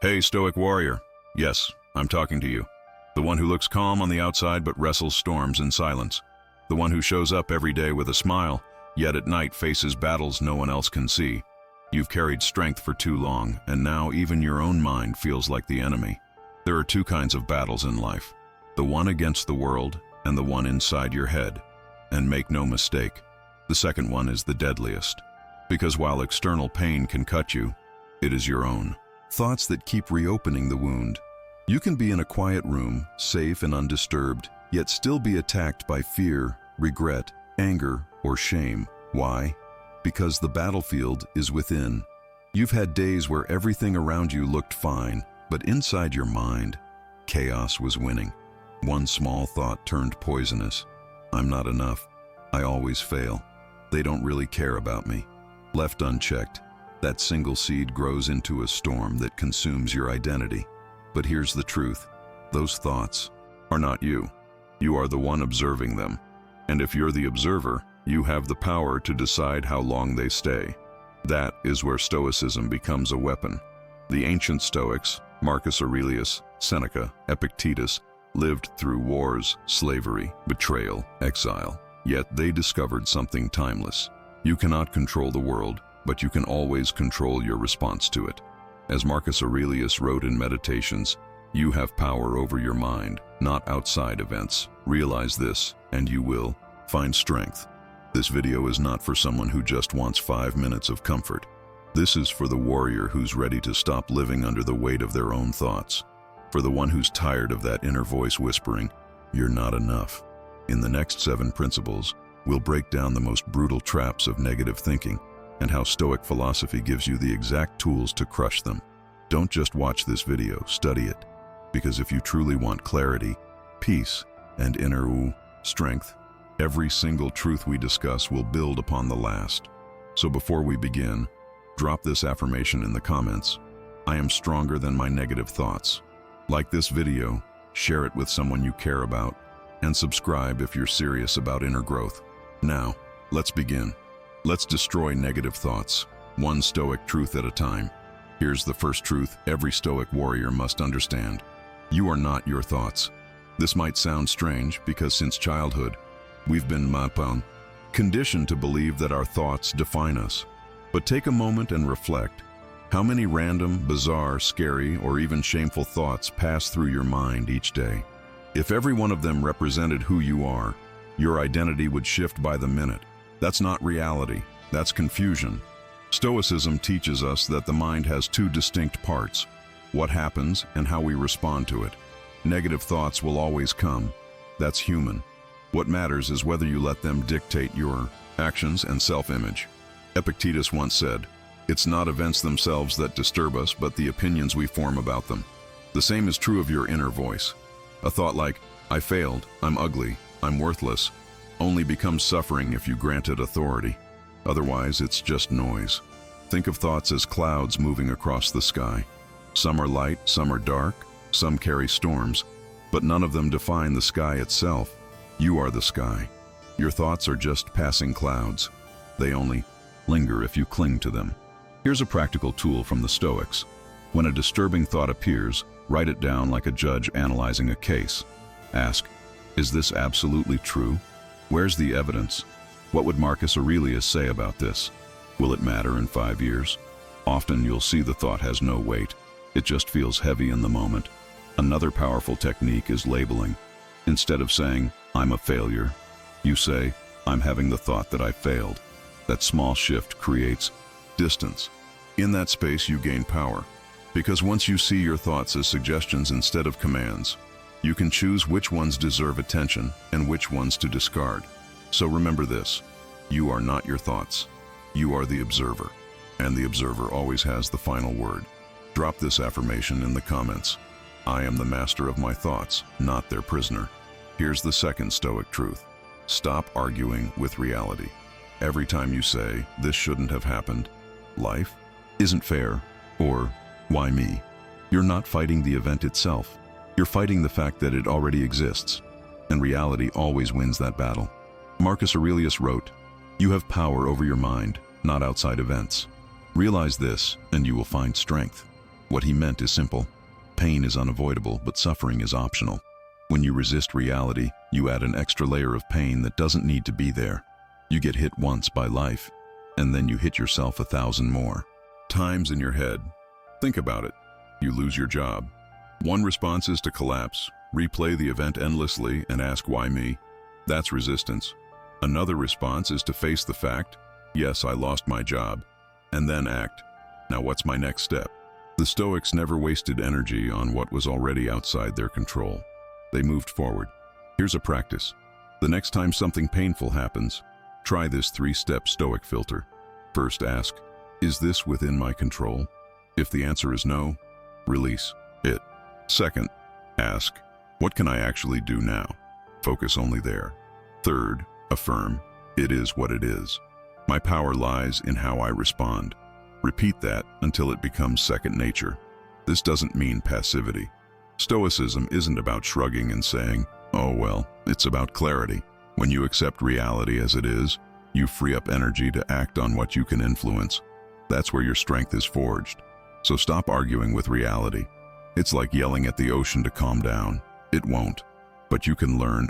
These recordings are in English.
Hey, Stoic warrior. Yes, I'm talking to you. The one who looks calm on the outside but wrestles storms in silence. The one who shows up every day with a smile, yet at night faces battles no one else can see. You've carried strength for too long, and now even your own mind feels like the enemy. There are two kinds of battles in life. The one against the world, and the one inside your head. And make no mistake, the second one is the deadliest. Because while external pain can cut you, it is your own thoughts that keep reopening the wound. You can be in a quiet room, safe and undisturbed, yet still be attacked by fear, regret, anger, or shame. Why? Because the battlefield is within. You've had days where everything around you looked fine, but inside your mind, chaos was winning. One small thought turned poisonous. I'm not enough. I always fail. They don't really care about me. Left unchecked, that single seed grows into a storm that consumes your identity. But here's the truth. Those thoughts are not you. You are the one observing them. And if you're the observer, you have the power to decide how long they stay. That is where Stoicism becomes a weapon. The ancient Stoics, Marcus Aurelius, Seneca, Epictetus, lived through wars, slavery, betrayal, exile. Yet they discovered something timeless. You cannot control the world, but you can always control your response to it. As Marcus Aurelius wrote in Meditations, you have power over your mind, not outside events. Realize this, and you will find strength. This video is not for someone who just wants 5 minutes of comfort. This is for the warrior who's ready to stop living under the weight of their own thoughts. For the one who's tired of that inner voice whispering, "You're not enough." In the next 7 principles, we'll break down the most brutal traps of negative thinking and how Stoic philosophy gives you the exact tools to crush them. Don't just watch this video, study it. Because if you truly want clarity, peace, and inner strength, every single truth we discuss will build upon the last. So before we begin, drop this affirmation in the comments. I am stronger than my negative thoughts. Like this video, share it with someone you care about, and subscribe if you're serious about inner growth. Now, let's begin. Let's destroy negative thoughts, one Stoic truth at a time. Here's the first truth every Stoic warrior must understand. You are not your thoughts. This might sound strange because since childhood, we've been conditioned to believe that our thoughts define us. But take a moment and reflect. How many random, bizarre, scary, or even shameful thoughts pass through your mind each day? If every one of them represented who you are, your identity would shift by the minute. That's not reality, that's confusion. Stoicism teaches us that the mind has 2 distinct parts: what happens and how we respond to it. Negative thoughts will always come. That's human. What matters is whether you let them dictate your actions and self-image. Epictetus once said, "It's not events themselves that disturb us, but the opinions we form about them." The same is true of your inner voice. A thought like, "I failed, I'm ugly, I'm worthless," only becomes suffering if you grant it authority. Otherwise, it's just noise. Think of thoughts as clouds moving across the sky. Some are light, some are dark, some carry storms, but none of them define the sky itself. You are the sky. Your thoughts are just passing clouds. They only linger if you cling to them. Here's a practical tool from the Stoics. When a disturbing thought appears, write it down like a judge analyzing a case. Ask, is this absolutely true? Where's the evidence? What would Marcus Aurelius say about this? Will it matter in 5 years? Often you'll see the thought has no weight. It just feels heavy in the moment. Another powerful technique is labeling. Instead of saying, "I'm a failure," you say, "I'm having the thought that I failed." That small shift creates distance. In that space you gain power. Because once you see your thoughts as suggestions instead of commands, you can choose which ones deserve attention and which ones to discard. So remember this, you are not your thoughts. You are the observer. And the observer always has the final word. Drop this affirmation in the comments. I am the master of my thoughts, not their prisoner. Here's the second Stoic truth. Stop arguing with reality. Every time you say, "This shouldn't have happened," "Life isn't fair," or "Why me?" you're not fighting the event itself. You're fighting the fact that it already exists. And reality always wins that battle. Marcus Aurelius wrote, "You have power over your mind, not outside events. Realize this, and you will find strength." What he meant is simple. Pain is unavoidable, but suffering is optional. When you resist reality, you add an extra layer of pain that doesn't need to be there. You get hit once by life, and then you hit yourself 1,000 more times in your head. Think about it. You lose your job. One response is to collapse, replay the event endlessly, and ask, why me? That's resistance. Another response is to face the fact, yes, I lost my job, and then act. Now what's my next step? The Stoics never wasted energy on what was already outside their control. They moved forward. Here's a practice. The next time something painful happens, try this 3-step Stoic filter. First, ask, is this within my control? If the answer is no, release it. Second, ask, what can I actually do now? Focus only there. Third, affirm, it is what it is. My power lies in how I respond. Repeat that until it becomes second nature. This doesn't mean passivity. Stoicism isn't about shrugging and saying, oh well, it's about clarity. When you accept reality as it is, you free up energy to act on what you can influence. That's where your strength is forged. So stop arguing with reality. It's like yelling at the ocean to calm down. It won't. But you can learn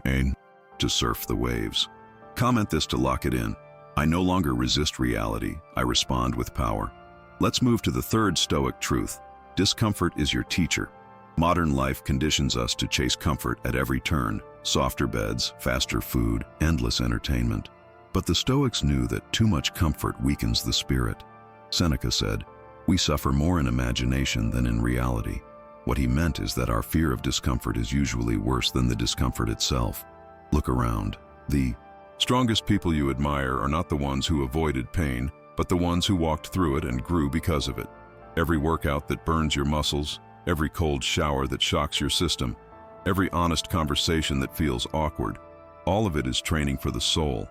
to surf the waves. Comment this to lock it in. I no longer resist reality, I respond with power. Let's move to the third Stoic truth. Discomfort is your teacher. Modern life conditions us to chase comfort at every turn. Softer beds, faster food, endless entertainment. But the Stoics knew that too much comfort weakens the spirit. Seneca said, we suffer more in imagination than in reality. What he meant is that our fear of discomfort is usually worse than the discomfort itself. Look around. The strongest people you admire are not the ones who avoided pain, but the ones who walked through it and grew because of it. Every workout that burns your muscles, every cold shower that shocks your system, every honest conversation that feels awkward, all of it is training for the soul.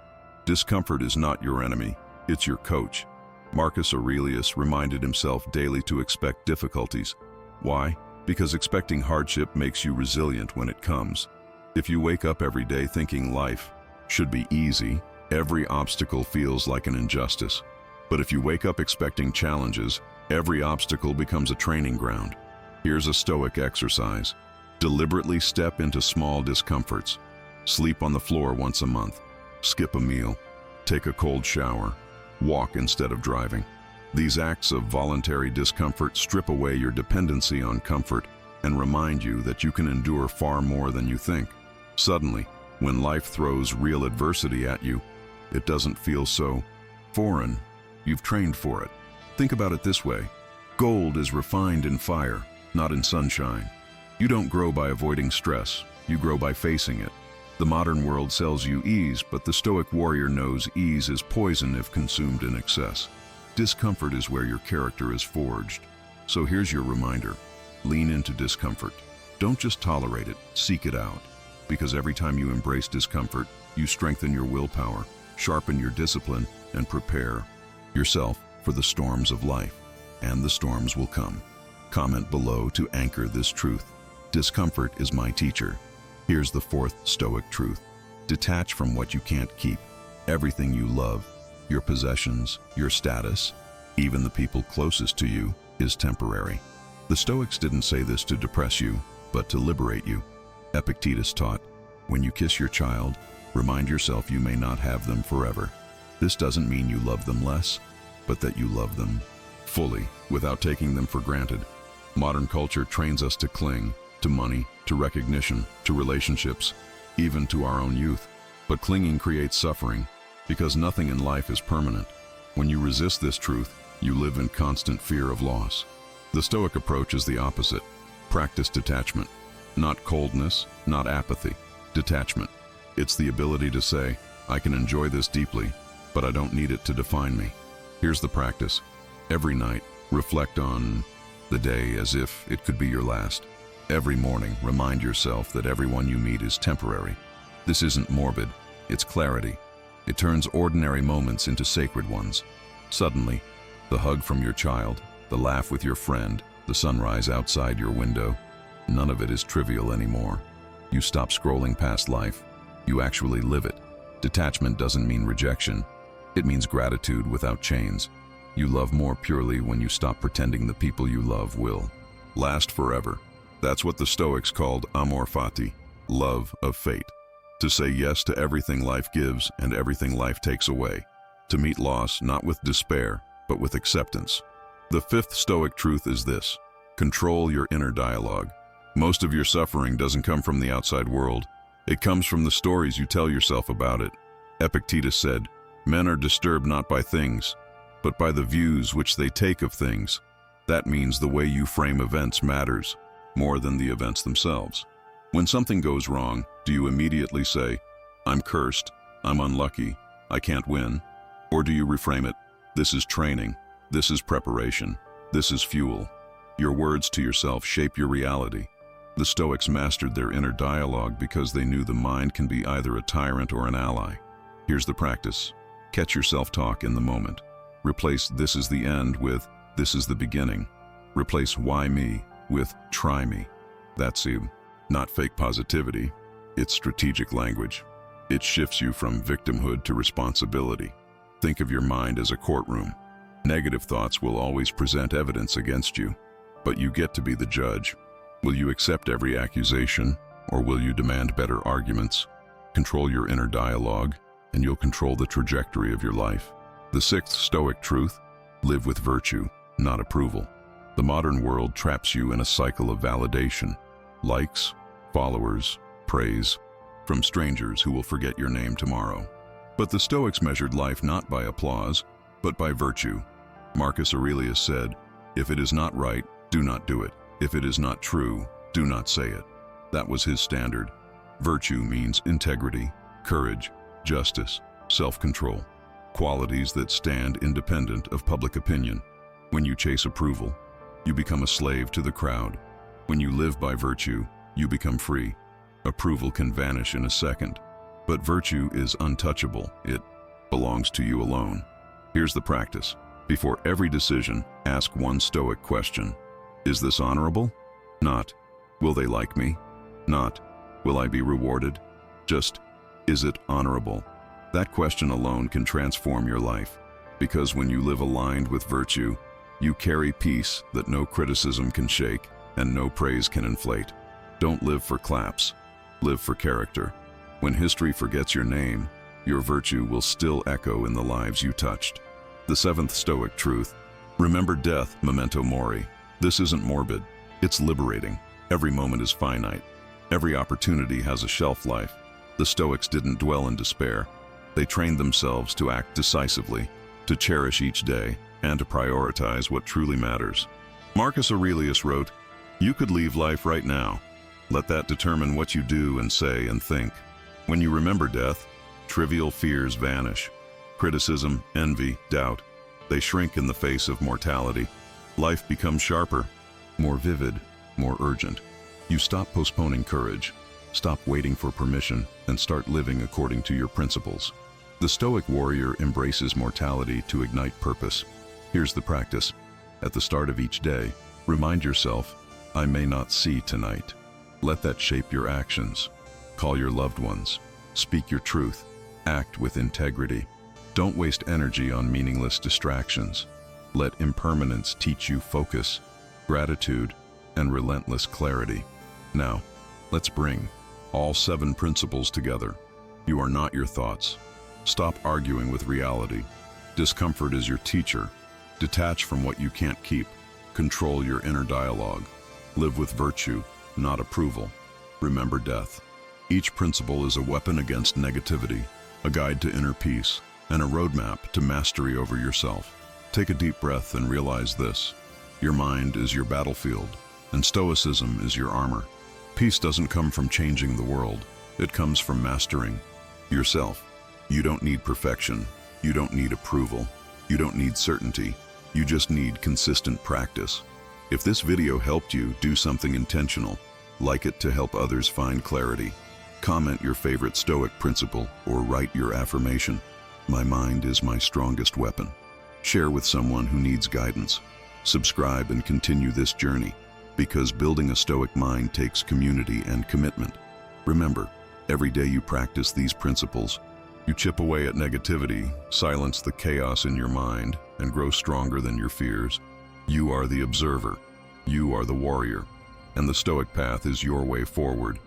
Discomfort is not your enemy, it's your coach. Marcus Aurelius reminded himself daily to expect difficulties. Why? Because expecting hardship makes you resilient when it comes. If you wake up every day thinking life should be easy, every obstacle feels like an injustice. But if you wake up expecting challenges, every obstacle becomes a training ground. Here's a Stoic exercise. Deliberately step into small discomforts. Sleep on the floor once a month. Skip a meal. Take a cold shower. Walk instead of driving. These acts of voluntary discomfort strip away your dependency on comfort and remind you that you can endure far more than you think. Suddenly, when life throws real adversity at you, it doesn't feel so foreign. You've trained for it. Think about it this way. Gold is refined in fire, not in sunshine. You don't grow by avoiding stress. You grow by facing it. The modern world sells you ease, but the Stoic warrior knows ease is poison if consumed in excess. Discomfort is where your character is forged. So here's your reminder. Lean into discomfort. Don't just tolerate it, seek it out. Because every time you embrace discomfort, you strengthen your willpower, sharpen your discipline, and prepare yourself for the storms of life. And the storms will come. Comment below to anchor this truth. Discomfort is my teacher. Here's the fourth Stoic truth. Detach from what you can't keep. Everything you love, your possessions, your status, even the people closest to you, is temporary. The Stoics didn't say this to depress you, but to liberate you. Epictetus taught, when you kiss your child, remind yourself you may not have them forever. This doesn't mean you love them less, but that you love them fully, without taking them for granted. Modern culture trains us to cling, to money, to recognition, to relationships, even to our own youth. But clinging creates suffering, because nothing in life is permanent. When you resist this truth, you live in constant fear of loss. The Stoic approach is the opposite. Practice detachment. Not coldness, not apathy. Detachment. It's the ability to say, I can enjoy this deeply, but I don't need it to define me. Here's the practice. Every night, reflect on the day as if it could be your last. Every morning, remind yourself that everyone you meet is temporary. This isn't morbid, it's clarity. It turns ordinary moments into sacred ones. Suddenly, the hug from your child, the laugh with your friend, the sunrise outside your window, none of it is trivial anymore. You stop scrolling past life. You actually live it. Detachment doesn't mean rejection. It means gratitude without chains. You love more purely when you stop pretending the people you love will last forever. That's what the Stoics called amor fati, love of fate. To say yes to everything life gives and everything life takes away. To meet loss not with despair, but with acceptance. The fifth Stoic truth is this: control your inner dialogue. Most of your suffering doesn't come from the outside world. It comes from the stories you tell yourself about it. Epictetus said, "Men are disturbed not by things, but by the views which they take of things." That means the way you frame events matters more than the events themselves. When something goes wrong, do you immediately say, "I'm cursed, I'm unlucky, I can't win"? Or do you reframe it, "This is training, this is preparation, this is fuel"? Your words to yourself shape your reality. The Stoics mastered their inner dialogue because they knew the mind can be either a tyrant or an ally. Here's the practice. Catch your self-talk in the moment. Replace "this is the end" with "this is the beginning." Replace "why me" with "try me." That's not fake positivity, it's strategic language. It shifts you from victimhood to responsibility. Think of your mind as a courtroom. Negative thoughts will always present evidence against you, but you get to be the judge. Will you accept every accusation, or will you demand better arguments? Control your inner dialogue, and you'll control the trajectory of your life. The sixth Stoic truth: live with virtue, not approval. The modern world traps you in a cycle of validation. Likes, followers, praise, from strangers who will forget your name tomorrow. But the Stoics measured life not by applause, but by virtue. Marcus Aurelius said, "If it is not right, do not do it. If it is not true, do not say it." That was his standard. Virtue means integrity, courage, justice, self-control, qualities that stand independent of public opinion. When you chase approval, you become a slave to the crowd. When you live by virtue, you become free. Approval can vanish in a second, but virtue is untouchable. It belongs to you alone. Here's the practice. Before every decision, ask one Stoic question. Is this honorable? Not, will they like me? Not, will I be rewarded? Just, is it honorable? That question alone can transform your life, because when you live aligned with virtue, you carry peace that no criticism can shake and no praise can inflate. Don't live for claps, live for character. When history forgets your name, your virtue will still echo in the lives you touched. The seventh Stoic truth: remember death, memento mori. This isn't morbid, it's liberating. Every moment is finite. Every opportunity has a shelf life. The Stoics didn't dwell in despair. They trained themselves to act decisively, to cherish each day, and to prioritize what truly matters. Marcus Aurelius wrote, "You could leave life right now. Let that determine what you do and say and think." When you remember death, trivial fears vanish. Criticism, envy, doubt, they shrink in the face of mortality. Life becomes sharper, more vivid, more urgent. You stop postponing courage, stop waiting for permission, and start living according to your principles. The Stoic warrior embraces mortality to ignite purpose. Here's the practice. At the start of each day, remind yourself, "I may not see tonight." Let that shape your actions. Call your loved ones. Speak your truth. Act with integrity. Don't waste energy on meaningless distractions. Let impermanence teach you focus, gratitude, and relentless clarity. Now, let's bring all 7 principles together. You are not your thoughts. Stop arguing with reality. Discomfort is your teacher. Detach from what you can't keep. Control your inner dialogue. Live with virtue, not approval. Remember death. Each principle is a weapon against negativity, a guide to inner peace, and a roadmap to mastery over yourself. Take a deep breath and realize this. Your mind is your battlefield, and Stoicism is your armor. Peace doesn't come from changing the world. It comes from mastering yourself. You don't need perfection. You don't need approval. You don't need certainty. You just need consistent practice. If this video helped you, do something intentional. Like it to help others find clarity. Comment your favorite Stoic principle or write your affirmation. My mind is my strongest weapon. Share with someone who needs guidance. Subscribe and continue this journey, because building a Stoic mind takes community and commitment. Remember, every day you practice these principles, you chip away at negativity, silence the chaos in your mind, and grow stronger than your fears. You are the observer. You are the warrior, and the Stoic path is your way forward.